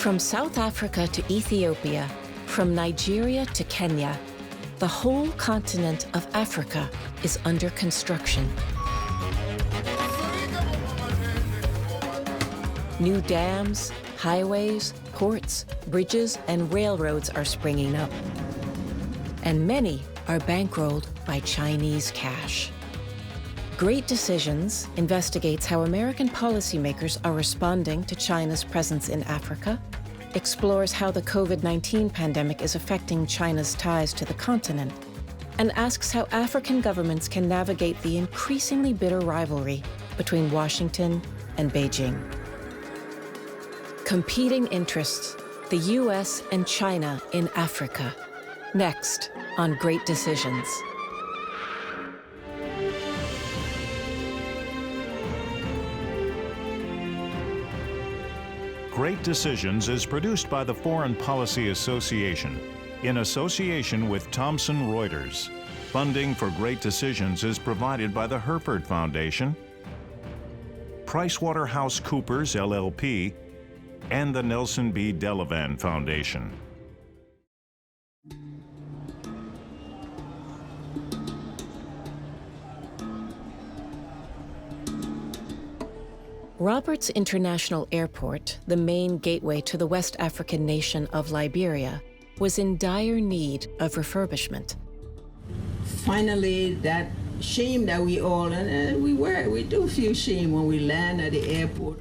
From South Africa to Ethiopia, from Nigeria to Kenya, the whole continent of Africa is under construction. New dams, highways, ports, bridges, and railroads are springing up. And many are bankrolled by Chinese cash. Great Decisions investigates how American policymakers are responding to China's presence in Africa, explores how the COVID-19 pandemic is affecting China's ties to the continent, and asks how African governments can navigate the increasingly bitter rivalry between Washington and Beijing. Competing interests, the US and China in Africa. Next on Great Decisions. Great Decisions is produced by the Foreign Policy Association in association with Thomson Reuters. Funding for Great Decisions is provided by the Herford Foundation, PricewaterhouseCoopers LLP, and the Nelson B. Delavan Foundation. Roberts International Airport, the main gateway to the West African nation of Liberia, was in dire need of refurbishment. Finally, that shame that we all, and we do feel shame when we land at the airport,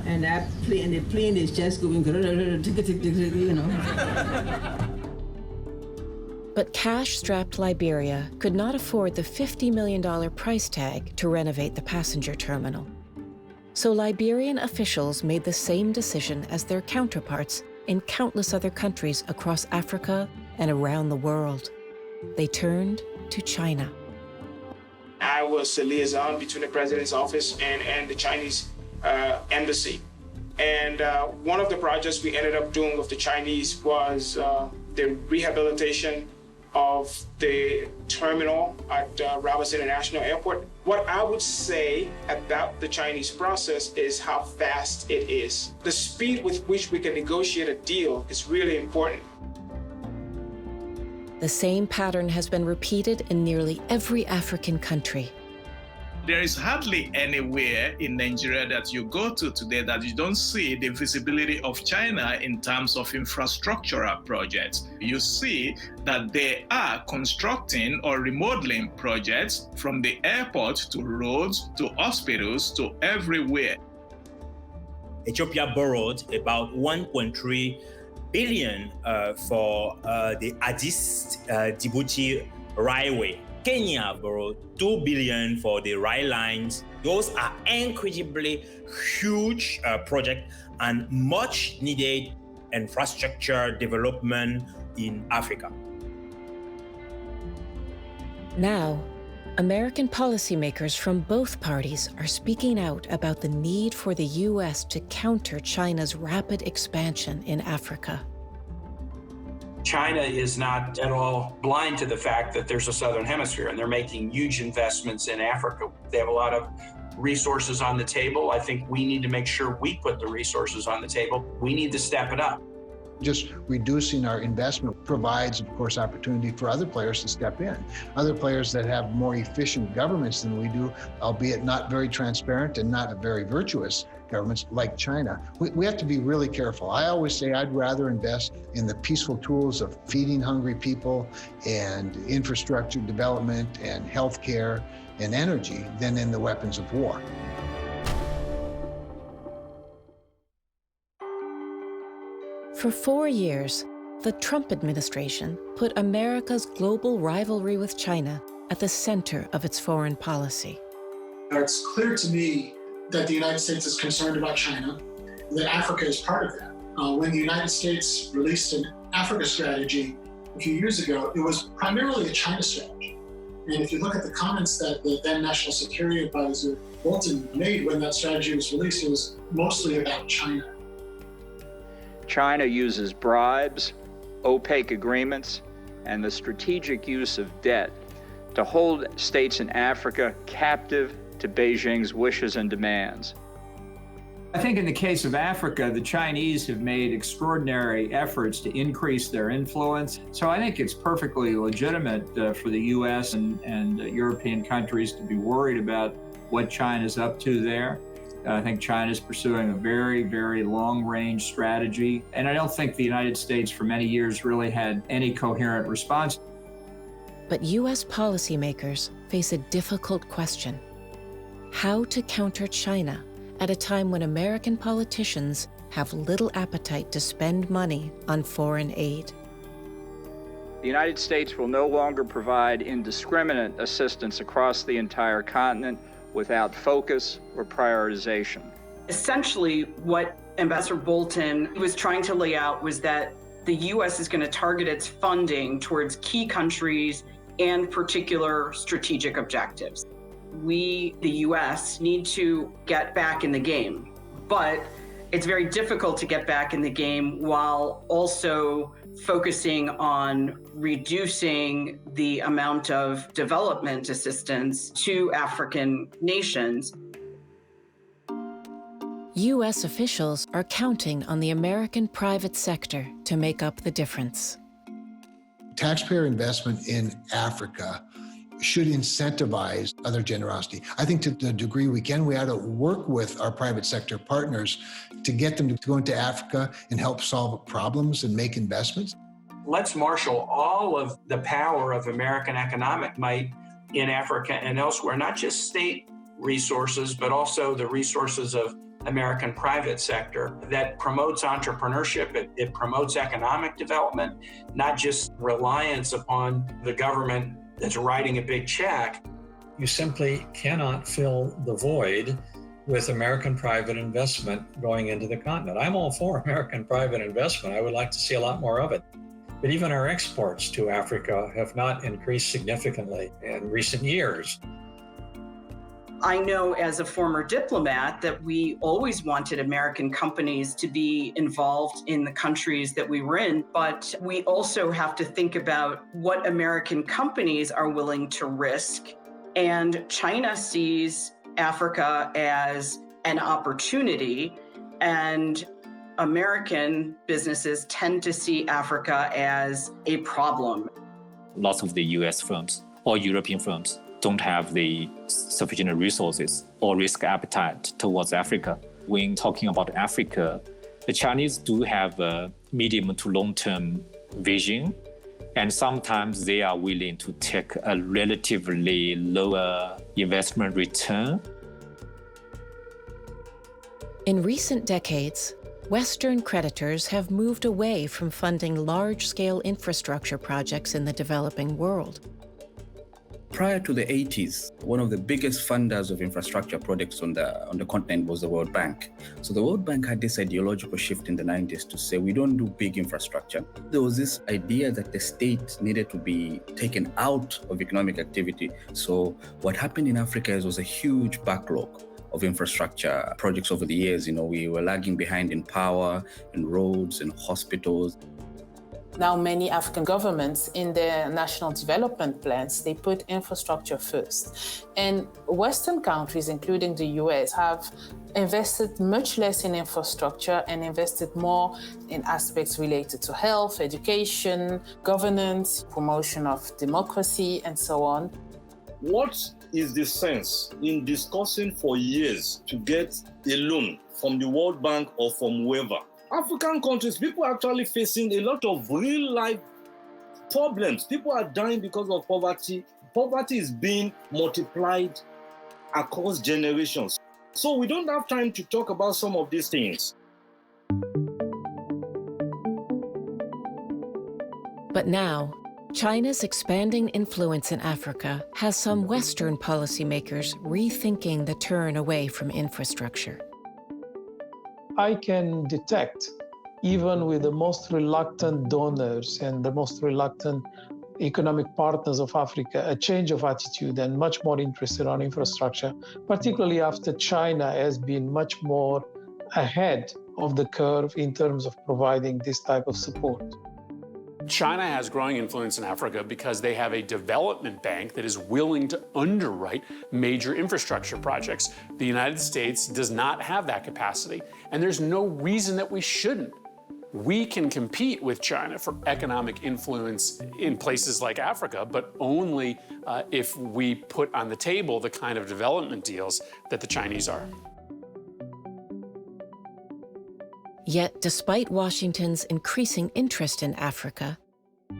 and the plane is just going, you know. But cash-strapped Liberia could not afford the $50 million price tag to renovate the passenger terminal. So Liberian officials made the same decision as their counterparts in countless other countries across Africa and around the world. They turned to China. I was a liaison between the president's office and the Chinese embassy. And one of the projects we ended up doing with the Chinese was the rehabilitation of the terminal at Roberts International Airport. What I would say about the Chinese process is how fast it is. The speed with which we can negotiate a deal is really important. The same pattern has been repeated in nearly every African country. There is hardly anywhere in Nigeria that you go to today that you don't see the visibility of China in terms of infrastructural projects. You see that they are constructing or remodeling projects from the airport to roads to hospitals to everywhere. Ethiopia borrowed about 1.3 billion for the Addis-Djibouti railway. Kenya borrowed 2 billion for the rail lines. Those are incredibly huge projects and much needed infrastructure development in Africa. Now, American policymakers from both parties are speaking out about the need for the US to counter China's rapid expansion in Africa. China is not at all blind to the fact that there's a Southern Hemisphere, and they're making huge investments in Africa. They have a lot of resources on the table. I think we need to make sure we put the resources on the table. We need to step it up. Just reducing our investment provides, of course, opportunity for other players to step in. Other players that have more efficient governments than we do, albeit not very transparent and not very virtuous governments like China. We have to be really careful. I always say I'd rather invest in the peaceful tools of feeding hungry people and infrastructure development and healthcare and energy than in the weapons of war. For 4 years, the Trump administration put America's global rivalry with China at the center of its foreign policy. It's clear to me that the United States is concerned about China, that Africa is part of that. When the United States released an Africa strategy a few years ago, it was primarily a China strategy. And if you look at the comments that the then National Security Advisor Bolton made when that strategy was released, it was mostly about China. China uses bribes, opaque agreements, and the strategic use of debt to hold states in Africa captive to Beijing's wishes and demands. I think in the case of Africa, the Chinese have made extraordinary efforts to increase their influence. So I think it's perfectly legitimate for the U.S. and European countries to be worried about what China's up to there. I think China's pursuing a very, very long-range strategy. And I don't think the United States for many years really had any coherent response. But U.S. policymakers face a difficult question: how to counter China at a time when American politicians have little appetite to spend money on foreign aid. The United States will no longer provide indiscriminate assistance across the entire continent without focus or prioritization. Essentially, what Ambassador Bolton was trying to lay out was that the U.S. is going to target its funding towards key countries and particular strategic objectives. We, the U.S., need to get back in the game, but it's very difficult to get back in the game while also focusing on reducing the amount of development assistance to African nations. U.S. officials are counting on the American private sector to make up the difference. Taxpayer investment in Africa should incentivize other generosity. I think to the degree we can, we ought to work with our private sector partners to get them to go into Africa and help solve problems and make investments. Let's marshal all of the power of American economic might in Africa and elsewhere, not just state resources, but also the resources of American private sector that promotes entrepreneurship. It promotes economic development, not just reliance upon the government that's writing a big check. You simply cannot fill the void with American private investment going into the continent. I'm all for American private investment. I would like to see a lot more of it. But even our exports to Africa have not increased significantly in recent years. I know as a former diplomat that we always wanted American companies to be involved in the countries that we were in, but we also have to think about what American companies are willing to risk. And China sees Africa as an opportunity, and American businesses tend to see Africa as a problem. Lots of the US firms or European firms don't have the sufficient resources or risk appetite towards Africa. When talking about Africa, the Chinese do have a medium to long-term vision, and sometimes they are willing to take a relatively lower investment return. In recent decades, Western creditors have moved away from funding large-scale infrastructure projects in the developing world. Prior to the 80s, one of the biggest funders of infrastructure projects on the continent was the World Bank. So the World Bank had this ideological shift in the 90s to say, we don't do big infrastructure. There was this idea that the state needed to be taken out of economic activity. So what happened in Africa was a huge backlog of infrastructure projects over the years. We were lagging behind in power, in roads, in hospitals. Now, many African governments in their national development plans, they put infrastructure first. And Western countries, including the US, have invested much less in infrastructure and invested more in aspects related to health, education, governance, promotion of democracy, and so on. What is the sense in discussing for years to get a loan from the World Bank or from whoever? African countries, people are actually facing a lot of real life problems. People are dying because of poverty. Poverty is being multiplied across generations. So we don't have time to talk about some of these things. But now, China's expanding influence in Africa has some Western policymakers rethinking the turn away from infrastructure. I can detect, even with the most reluctant donors and the most reluctant economic partners of Africa, a change of attitude and much more interested on infrastructure, particularly after China has been much more ahead of the curve in terms of providing this type of support. China has growing influence in Africa because they have a development bank that is willing to underwrite major infrastructure projects. The United States does not have that capacity, and there's no reason that we shouldn't. We can compete with China for economic influence in places like Africa, but only if we put on the table the kind of development deals that the Chinese are. Yet, despite Washington's increasing interest in Africa,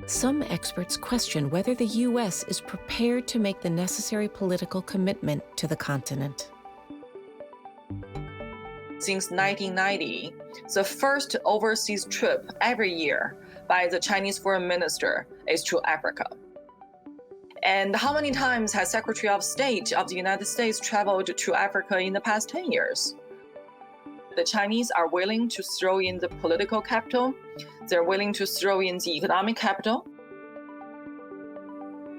some experts question whether the U.S. is prepared to make the necessary political commitment to the continent. Since 1990, the first overseas trip every year by the Chinese foreign minister is to Africa. And how many times has Secretary of State of the United States traveled to Africa in the past 10 years? The Chinese are willing to throw in the political capital. They're willing to throw in the economic capital.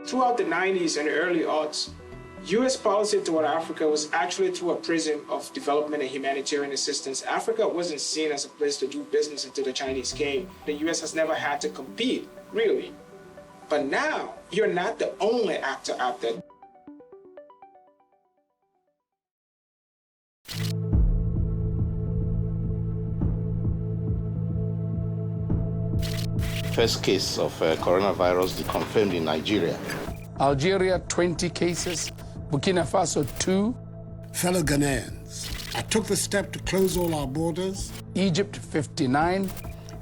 Throughout the 90s and early aughts, U.S. policy toward Africa was actually through a prism of development and humanitarian assistance. Africa wasn't seen as a place to do business until the Chinese came. The U.S. has never had to compete, really. But now, you're not the only actor out there. First case of coronavirus confirmed in Nigeria. Algeria, 20 cases. Burkina Faso, 2. Fellow Ghanaians, I took the step to close all our borders. Egypt, 59.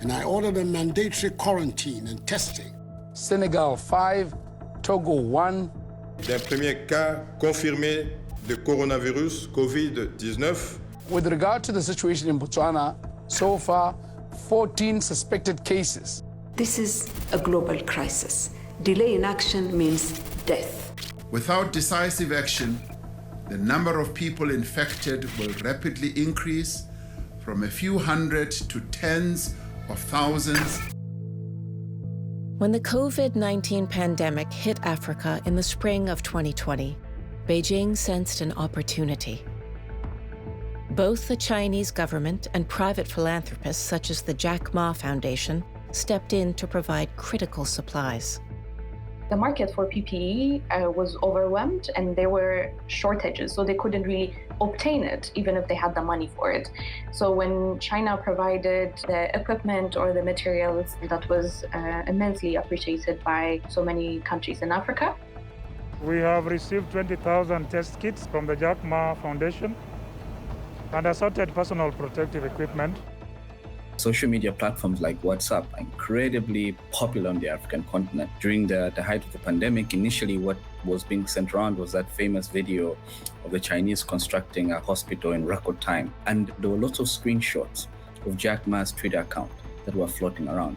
And I ordered a mandatory quarantine and testing. Senegal, 5. Togo, 1. D'un premier cas confirmé de coronavirus COVID-19. With regard to the situation in Botswana, so far, 14 suspected cases. This is a global crisis. Delay in action means death. Without decisive action, the number of people infected will rapidly increase from a few hundred to tens of thousands. When the COVID-19 pandemic hit Africa in the spring of 2020, Beijing sensed an opportunity. Both the Chinese government and private philanthropists, such as the Jack Ma Foundation, stepped in to provide critical supplies. The market for PPE was overwhelmed and there were shortages, so they couldn't really obtain it, even if they had the money for it. So when China provided the equipment or the materials, that was immensely appreciated by so many countries in Africa. We have received 20,000 test kits from the Jack Ma Foundation and assorted personal protective equipment. Social media platforms like WhatsApp are incredibly popular on the African continent. During the height of the pandemic, initially what was being sent around was that famous video of the Chinese constructing a hospital in record time. And there were lots of screenshots of Jack Ma's Twitter account that were floating around.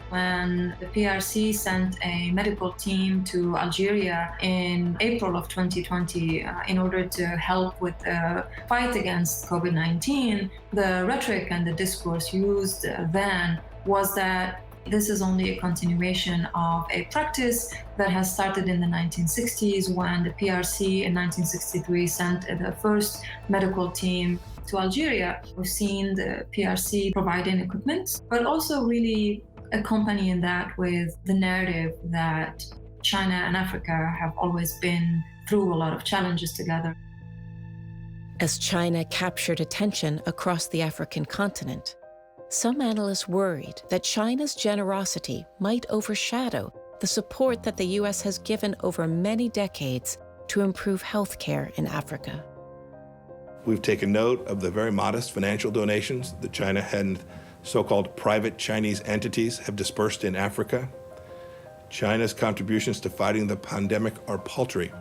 When the PRC sent a medical team to Algeria in April of 2020 in order to help with the fight against COVID-19, the rhetoric and the discourse used then was that this is only a continuation of a practice that has started in the 1960s when the PRC in 1963 sent the first medical team to Algeria. We've seen the PRC providing equipment, but also really accompanying that with the narrative that China and Africa have always been through a lot of challenges together. As China captured attention across the African continent, some analysts worried that China's generosity might overshadow the support that the U.S. has given over many decades to improve healthcare in Africa. We've taken note of the very modest financial donations that China and so-called private Chinese entities have dispersed in Africa. China's contributions to fighting the pandemic are paltry.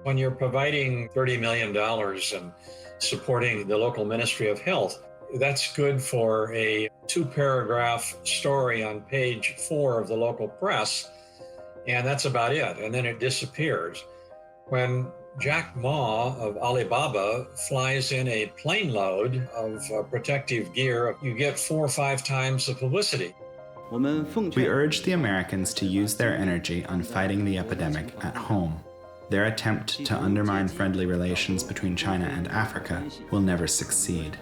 When you're providing $30 million and supporting the local Ministry of Health, that's good for a 2-paragraph story on page 4 of the local press, and that's about it, and then it disappears. When Jack Ma of Alibaba flies in a plane load of protective gear, you get 4 or 5 times the publicity. We urge the Americans to use their energy on fighting the epidemic at home. Their attempt to undermine friendly relations between China and Africa will never succeed.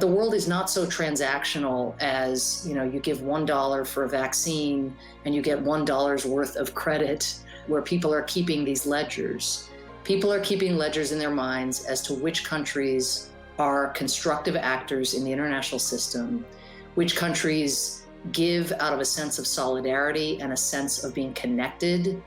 The world is not so transactional as, you give $1 for a vaccine and you get $1 worth of credit, where people are keeping these ledgers. People are keeping ledgers in their minds as to which countries are constructive actors in the international system, which countries give out of a sense of solidarity and a sense of being connected.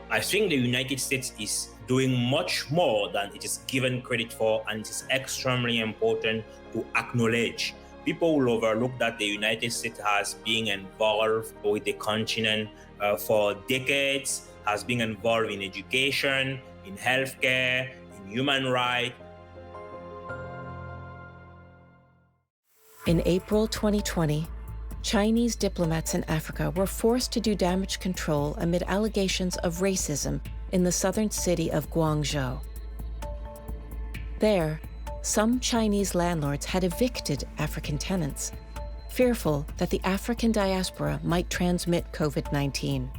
I think the United States is doing much more than it is given credit for, and it is extremely important to acknowledge. People will overlook that the United States has been involved with the continent for decades, has been involved in education, in healthcare, in human rights. In April 2020, Chinese diplomats in Africa were forced to do damage control amid allegations of racism in the southern city of Guangzhou. There, some Chinese landlords had evicted African tenants, fearful that the African diaspora might transmit COVID-19.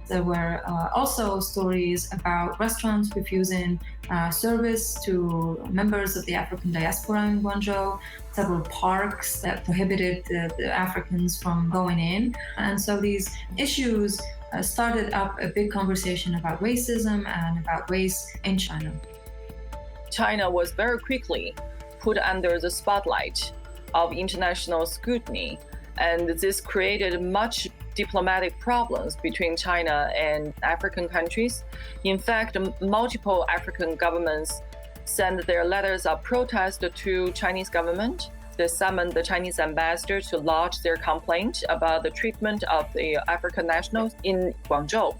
There were also stories about restaurants refusing service to members of the African diaspora in Guangzhou, several parks that prohibited the Africans from going in. And so these issues started up a big conversation about racism and about race in China. China was very quickly put under the spotlight of international scrutiny, and this created much diplomatic problems between China and African countries. In fact, multiple African governments sent their letters of protest to Chinese government. They summoned the Chinese ambassador to lodge their complaint about the treatment of the African nationals in Guangzhou.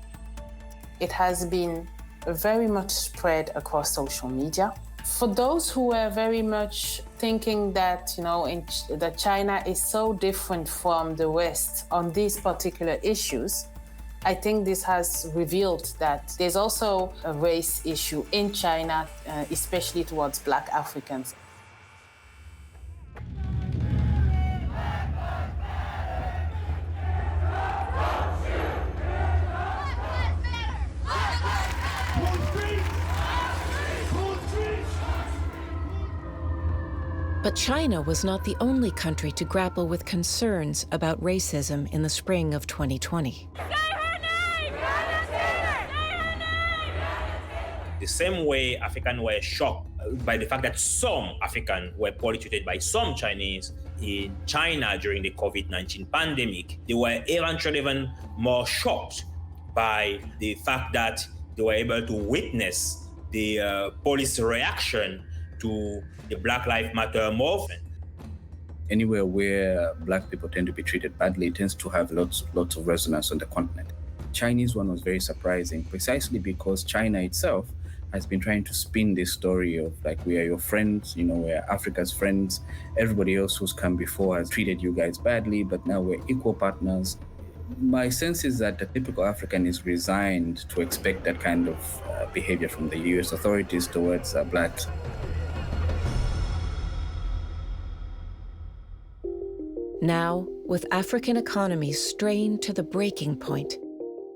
It has been very much spread across social media. For those who were very much thinking that, that China is so different from the West on these particular issues, I think this has revealed that there's also a race issue in China, especially towards Black Africans. But China was not the only country to grapple with concerns about racism in the spring of 2020. The same way Africans were shocked by the fact that some Africans were poorly treated by some Chinese in China during the COVID-19 pandemic, they were eventually even more shocked by the fact that they were able to witness the police reaction to the Black Lives Matter movement. Anywhere where Black people tend to be treated badly, it tends to have lots of resonance on the continent. Chinese one was very surprising, precisely because China itself has been trying to spin this story of like, we are your friends, we're Africa's friends. Everybody else who's come before has treated you guys badly, but now we're equal partners. My sense is that the typical African is resigned to expect that kind of behavior from the US authorities towards Blacks. Now, with African economies strained to the breaking point,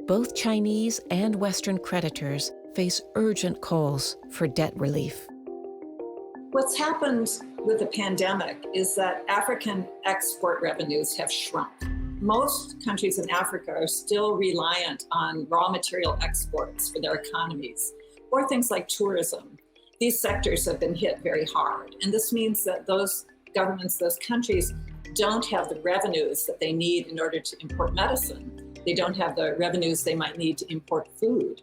both Chinese and Western creditors face urgent calls for debt relief. What's happened with the pandemic is that African export revenues have shrunk. Most countries in Africa are still reliant on raw material exports for their economies, or things like tourism. These sectors have been hit very hard, and this means that those governments, those countries, don't have the revenues that they need in order to import medicine. They don't have the revenues they might need to import food.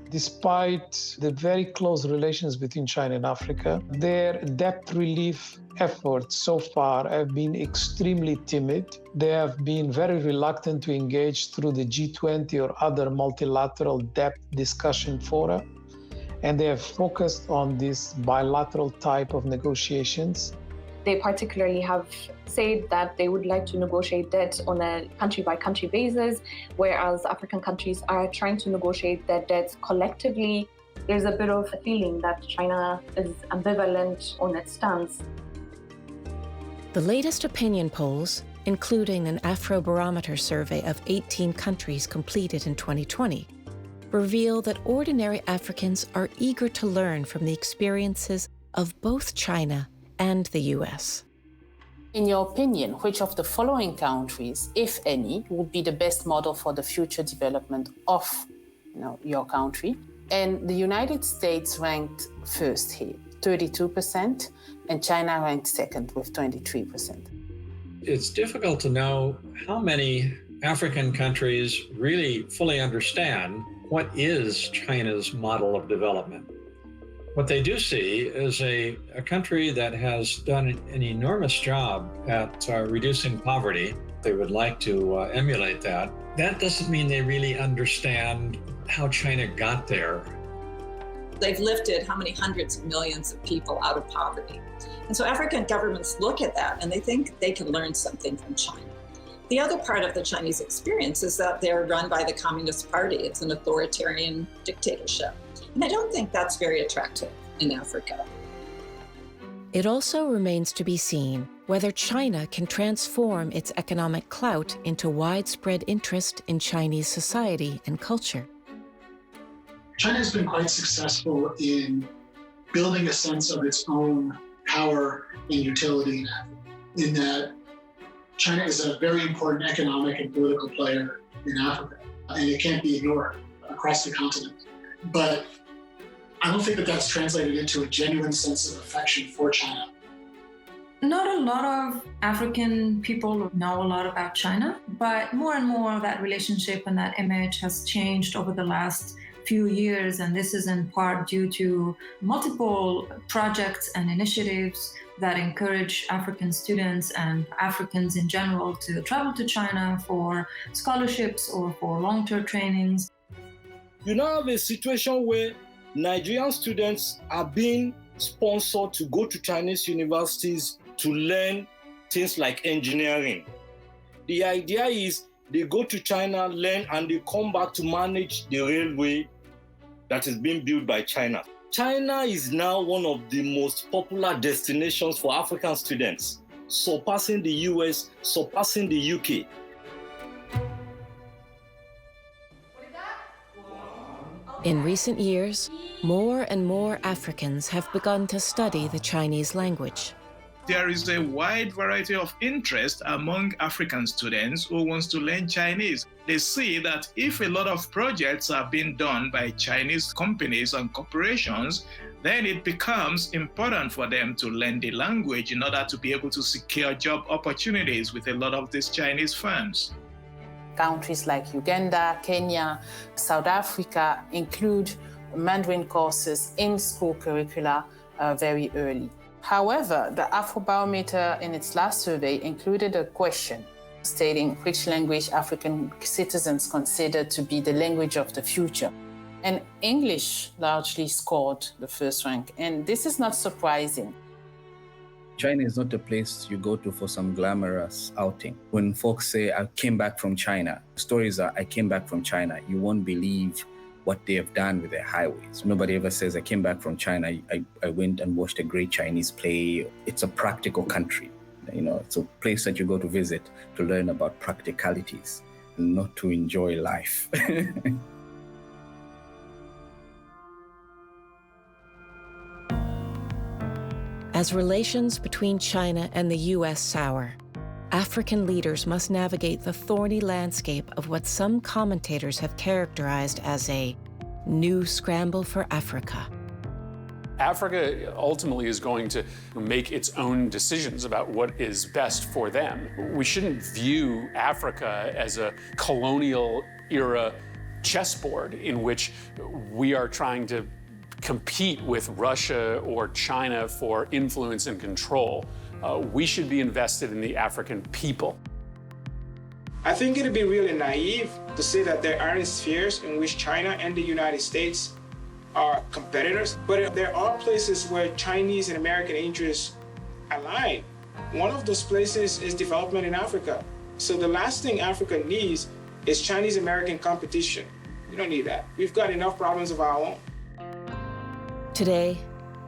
Despite the very close relations between China and Africa, their debt relief efforts so far have been extremely timid. They have been very reluctant to engage through the G20 or other multilateral debt discussion fora, and they have focused on this bilateral type of negotiations. They particularly have said that they would like to negotiate debt on a country-by-country basis, whereas African countries are trying to negotiate their debts collectively. There's a bit of a feeling that China is ambivalent on its stance. The latest opinion polls, including an Afrobarometer survey of 18 countries completed in 2020, reveal that ordinary Africans are eager to learn from the experiences of both China and the US. In your opinion, which of the following countries, if any, would be the best model for the future development of your country? And the United States ranked first here, 32%, and China ranked second with 23%. It's difficult to know how many African countries really fully understand what is China's model of development. What they do see is a country that has done an enormous job at reducing poverty. They would like to emulate that. That doesn't mean they really understand how China got there. They've lifted how many hundreds of millions of people out of poverty. And so African governments look at that and they think they can learn something from China. The other part of the Chinese experience is that they're run by the Communist Party. It's an authoritarian dictatorship. And I don't think that's very attractive in Africa. It also remains to be seen whether China can transform its economic clout into widespread interest in Chinese society and culture. China has been quite successful in building a sense of its own power and utility in Africa, in that China is a very important economic and political player in Africa, and it can't be ignored across the continent. But I don't think that that's translated into a genuine sense of affection for China. Not a lot of African people know a lot about China, but more and more that relationship and that image has changed over the last few years, and this is in part due to multiple projects and initiatives that encourage African students and Africans in general to travel to China for scholarships or for long-term trainings. You now have a situation where Nigerian students are being sponsored to go to Chinese universities to learn things like engineering. The idea is they go to China, learn, and they come back to manage the railway that is being built by China. China is now one of the most popular destinations for African students, surpassing the US, surpassing the UK. In recent years, more and more Africans have begun to study the Chinese language. There is a wide variety of interest among African students who wants to learn Chinese. They see that if a lot of projects are being done by Chinese companies and corporations, then it becomes important for them to learn the language in order to be able to secure job opportunities with a lot of these Chinese firms. Countries like Uganda, Kenya, South Africa include Mandarin courses in school curricula very early. However, the Afrobarometer in its last survey included a question stating which language African citizens consider to be the language of the future. And English largely scored the first rank, and this is not surprising. China is not a place you go to for some glamorous outing. When folks say, I came back from China, stories are, I came back from China, you won't believe what they have done with their highways. Nobody ever says, I came back from China, I went and watched a great Chinese play. It's a practical country. It's a place that you go to visit to learn about practicalities, and not to enjoy life. As relations between China and the US sour, African leaders must navigate the thorny landscape of what some commentators have characterized as a new scramble for Africa. Africa ultimately is going to make its own decisions about what is best for them. We shouldn't view Africa as a colonial era chessboard in which we are trying to compete with Russia or China for influence and control. We should be invested in the African people. I think it'd be really naive to say that there aren't spheres in which China and the United States are competitors, but there are places where Chinese and American interests align. One of those places is development in Africa. So the last thing Africa needs is Chinese-American competition. We don't need that. We've got enough problems of our own. Today,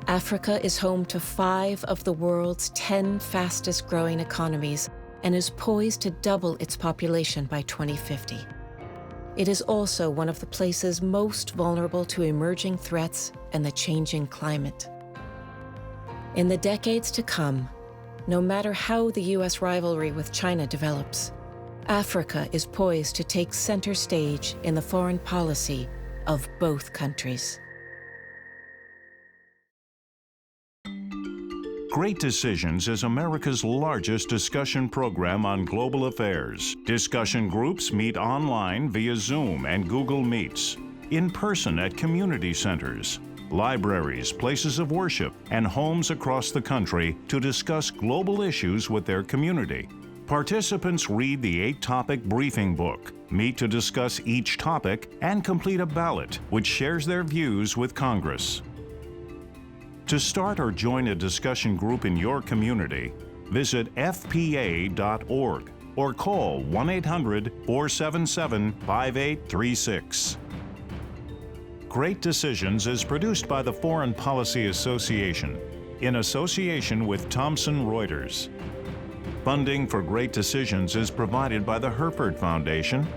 Africa is home to 5 of the world's 10 fastest growing economies and is poised to double its population by 2050. It is also one of the places most vulnerable to emerging threats and the changing climate. In the decades to come, no matter how the U.S. rivalry with China develops, Africa is poised to take center stage in the foreign policy of both countries. Great Decisions is America's largest discussion program on global affairs. Discussion groups meet online via Zoom and Google Meets, in person at community centers, libraries, places of worship, and homes across the country to discuss global issues with their community. Participants read the 8-topic briefing book, meet to discuss each topic, and complete a ballot which shares their views with Congress. To start or join a discussion group in your community, visit fpa.org or call 1-800-477-5836. Great Decisions is produced by the Foreign Policy Association in association with Thomson Reuters. Funding for Great Decisions is provided by the Herford Foundation,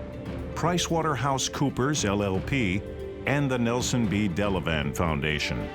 PricewaterhouseCoopers LLP, and the Nelson B. Delavan Foundation.